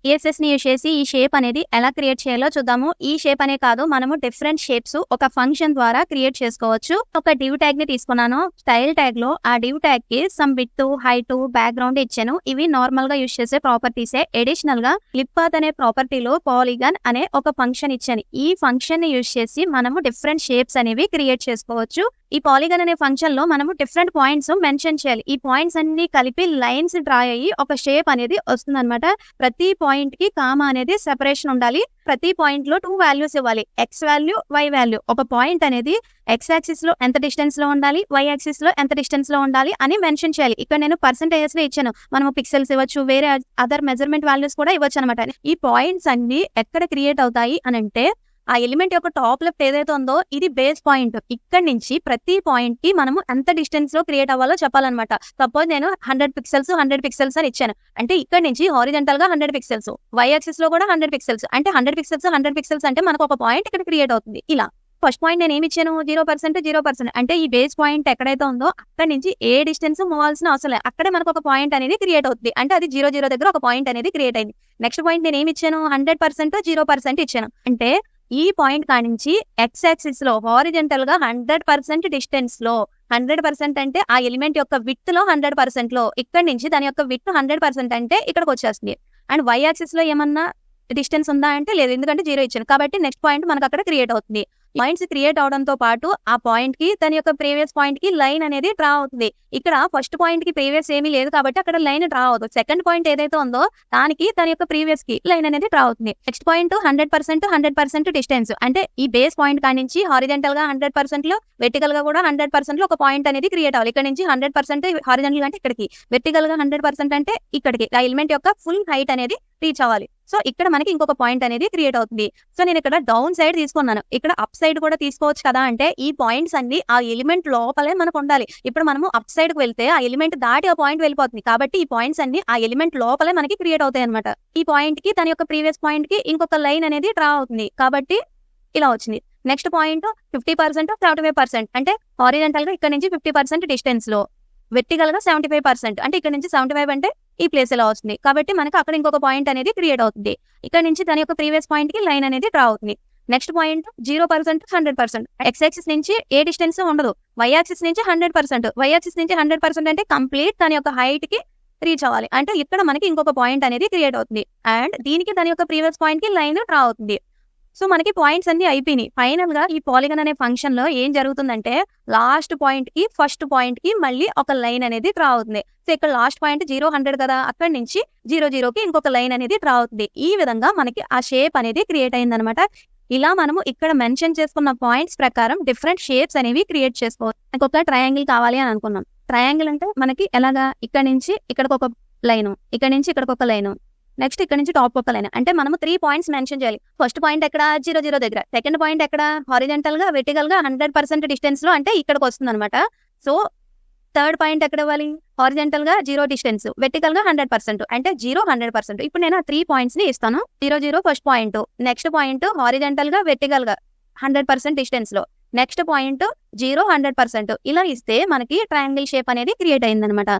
ఈఎస్ఎస్‌ని use చేసి ఈ shape అనేది ఎలా క్రియేట్ చేయాలో చూద్దాము. ఈ షేప్ అనే కాదు, మనము డిఫరెంట్ షేప్స్ ఒక ఫంక్షన్ ద్వారా క్రియేట్ చేసుకోవచ్చు. ఒక డివ్ ట్యాగ్‌ని తీసుకున్నాను. స్టైల్ ట్యాగ్‌లో ఆ డివ్ ట్యాగ్‌కి సమ్ విడ్త్, హైట్, బ్యాక్‌గ్రౌండ్ ఇచ్చాను. ఇవి నార్మల్‌గా యూజ్ చేసే ప్రాపర్టీసే. అడిషనల్‌గా లిప్‌పాత్ అనే ప్రాపర్టీలో పాలిగాన్ అనే ఒక ఫంక్షన్ ఇచ్చాను. ఈ ఫంక్షన్‌ని యూజ్ చేసి మనము డిఫరెంట్ షేప్స్ అనేవి క్రియేట్ చేసుకోవచ్చు. ఈ పాలిగాన్ అనే ఫంక్షన్‌లో మనము డిఫరెంట్ పాయింట్స్ మెన్షన్ చేయాలి. ఈ పాయింట్స్ అన్ని కలిపి లైన్స్ డ్రా అయ్యి ఒక షేప్ అనేది వస్తుందన్నమాట. ప్రతి పాయింట్‌కి కామా అనేది సెపరేషన్ ఉండాలి. ప్రతి పాయింట్‌లో 2 వాల్యూస్ ఇవ్వాలి. X value, y value. ఒక పాయింట్ అనేది ఎక్స్ యాక్సిస్‌లో ఎంత డిస్టెన్స్‌లో ఉండాలి, వై యాక్సిస్‌లో ఎంత డిస్టెన్స్‌లో ఉండాలి అని మెన్షన్ చేయాలి. ఇక్కడ నేను పర్సెంటేజెస్‌లో ఇచ్చాను. మనము పిక్సెల్స్ ఇవ్వచ్చు, వేరే అదర్ మెజర్‌మెంట్ వాల్యూస్ కూడా ఇవ్వొచ్చనమాట. ఈ పాయింట్స్ అన్ని ఎక్కడ క్రియేట్ అవుతాయి అనంటే, ఆ ఎలిమెంట్ యొక్క టాప్ లెఫ్ట్ ఏదైతే ఉందో ఇది బేస్ పాయింట్. ఇక్కడి నుంచి ప్రతి పాయింట్ కి మనము ఎంత డిస్టెన్స్ లో క్రియేట్ అవ్వాలో చెప్పాలన్నమాట. సపోజ్ నేను 100 పిక్సెల్స్ అని ఇచ్చాను. అంటే ఇక్కడ నుంచి హారిజంటల్ గా 100 పిక్సెల్స్, వై యాక్సిస్ లో కూడా 100 పిక్సెల్స్. అంటే 100 పిక్సెల్స్ అంటే మనకు ఒక పాయింట్ ఇక్కడ క్రియేట్ అవుతుంది. ఇలా ఫస్ట్ పాయింట్ నేను ఏమి ఇచ్చాను, 0%. అంటే ఈ బేస్ పాయింట్ ఎక్కడైతే ఉందో అక్కడ నుంచి ఏ డిస్టెన్స్ మూవాల్సిన అవసరం లేదు. అక్కడే మనకు ఒక పాయింట్ అనేది క్రియేట్ అవుతుంది. అంటే అది 0 దగ్గర ఒక పాయింట్ అనేది క్రియేట్ అయింది. నెక్స్ట్ పాయింట్ నేను ఏమి ఇచ్చాను, 100%, 0% ఇచ్చాను. అంటే ఈ పాయింట్ కానించి ఎక్స్ యాక్సిస్ లో హారిజంటల్ గా 100% డిస్టెన్స్ లో 100% అంటే ఆ ఎలిమెంట్ యొక్క విడ్త్ లో 100% లో ఇక్కడ నుంచి దాని యొక్క విడ్త్ 100% అంటే ఇక్కడికి వచ్చేస్తుంది. అండ్ వై యాక్సిస్ లో ఏమన్నా డిస్టెన్స్ ఉందా అంటే లేదు, ఎందుకంటే 0 ఇచ్చాను. కాబట్టి నెక్స్ట్ పాయింట్ మనకు అక్కడ క్రియేట్ అవుతుంది. పాయింట్స్ క్రియేట్ అవడంతో పాటు ఆ పాయింట్ కి దాని యొక్క ప్రీవియస్ పాయింట్ కి లైన్ అనేది డ్రా అవుతుంది. ఇక్కడ ఫస్ట్ పాయింట్ కి ప్రీవియస్ ఏమీ లేదు కాబట్టి అక్కడ లైన్ డ్రా అవుతుంది. సెకండ్ పాయింట్ ఏదైతే ఉందో దానికి దాని యొక్క ప్రీవియస్ కి లైన్ అనేది డ్రా అవుతుంది. Next point 100% distance. అంటే ఈ బేస్ పాయింట్ కానించి హారిజంటల్ గా 100% లో, వెర్టికల్ గా కూడా 100% లో ఒక పాయింట్ అనేది క్రియేట్ అవ్వాలి. ఇక్కడ నుంచి 100% హారిజంటల్ అంటే ఇక్కడికి, వెర్టికల్ గా 100% అంటే ఇక్కడికి. ఆ ఎలిమెంట్ యొక్క ఫుల్ హైట్ అనేది రీచ్ అవ్వాలి. సో ఇక్కడ మనకి ఇంకొక పాయింట్ అనేది క్రియేట్ అవుతుంది. సో నేను ఇక్కడ డౌన్ సైడ్ తీసుకున్నాను. ఇక్కడ అప్ సైడ్ కూడా తీసుకోవచ్చు కదా అంటే, ఈ పాయింట్స్ అన్ని ఆ ఎలిమెంట్ లోపలే మనకు ఉండాలి. ఇప్పుడు మనము అప్ సైడ్ కి వెళ్తే ఆ ఎలిమెంట్ దాటి ఆ పాయింట్ వెళ్ళిపోతుంది. కాబట్టి ఈ పాయింట్స్ అన్ని ఆ ఎలిమెంట్ లోపలే మనకి క్రియేట్ అవుతాయి అనమాట. ఈ పాయింట్ కి దాని యొక్క ప్రీవియస్ పాయింట్ కి ఇంకొక లైన్ అనేది డ్రా అవుతుంది. కాబట్టి ఇలా వచ్చింది. Next point 50%, 75%. అంటే హారిజంటల్ గా ఇక్కడ నుంచి 50% డిస్టెన్స్ లో, వెర్టికల్ గా 75%. అంటే ఇక్కడ నుంచి 75 అంటే ఈ ప్లేస్ ఎలా వస్తుంది. కాబట్టి మనకి అక్కడ ఇంకొక పాయింట్ అనేది క్రియేట్ అవుతుంది. ఇక్కడ నుంచి దాని యొక్క ప్రీవియస్ పాయింట్ కి లైన్ అనేది డ్రా అవుతుంది. Next point 0%, 100%. ఎక్స్ యాక్సిస్ నుంచి ఏ డిస్టెన్స్ ఉండదు. వై యాక్సిస్ నుంచి 100%. వై యాక్సిస్ నుంచి 100% అంటే కంప్లీట్ దాని యొక్క హైట్ కి రీచ్ అవ్వాలి. అంటే ఇక్కడ మనకి ఇంకొక పాయింట్ అనేది క్రియేట్ అవుతుంది. అండ్ దీనికి దాని యొక్క ప్రీవియస్ పాయింట్ కి లైన్ డ్రా అవుతుంది. సో మనకి పాయింట్స్ అన్ని అయిపోయినాయి. ఫైనల్ గా ఈ పాలిగన్ అనే ఫంక్షన్ లో ఏం జరుగుతుందంటే, లాస్ట్ పాయింట్ కి ఫస్ట్ పాయింట్ కి మళ్ళీ ఒక లైన్ అనేది డ్రా అవుతుంది. సో ఇక్కడ లాస్ట్ పాయింట్ 0, 100 కదా, అక్కడి నుంచి 0, 0కి ఇంకొక లైన్ అనేది డ్రా అవుతుంది. ఈ విధంగా మనకి ఆ షేప్ అనేది క్రియేట్ అయిందనమాట. ఇలా మనము ఇక్కడ మెన్షన్ చేసుకున్న పాయింట్స్ ప్రకారం డిఫరెంట్ షేప్స్ అనేవి క్రియేట్ చేసుకోవచ్చు. ఇంకొక ట్రయాంగిల్ కావాలి అని అనుకున్నాం. ట్రయాంగిల్ అంటే మనకి ఎలాగా, ఇక్కడ నుంచి ఇక్కడికి ఒక లైను, ఇక్కడ నుంచి ఇక్కడికి ఒక లైను, నెక్స్ట్ ఇక్కడ నుంచి టాప్ ఒక లైన్. అంటే మనము 3 పాయింట్స్ మెన్షన్ చేయాలి. ఫస్ట్ పాయింట్ ఎక్కడ, 0 దగ్గర. సెకండ్ పాయింట్ ఎక్కడ, హారిజంటల్ గా, వెర్టికల్ గా 100% డిస్టెన్స్ లో, అంటే ఇక్కడికి వస్తుంది అనమాట. సో థర్డ్ పాయింట్ ఎక్కడ ఇవ్వాలి, హారిజంటల్ గా 0 డిస్టెన్స్, వెర్టికల్ గా 100%. అంటే 0, 100%. ఇప్పుడు నేను 3 పాయింట్స్ ని ఇస్తాను. 0, 0 first point, next point horizontal గా, వెర్టికల్ గా 100% డిస్టెన్స్ లో, నెక్స్ట్ పాయింట్ 0, 100%. ఇలా ఇస్తే మనకి ట్రయాంగిల్ షేప్ అనేది క్రియేట్ అయిందనమాట.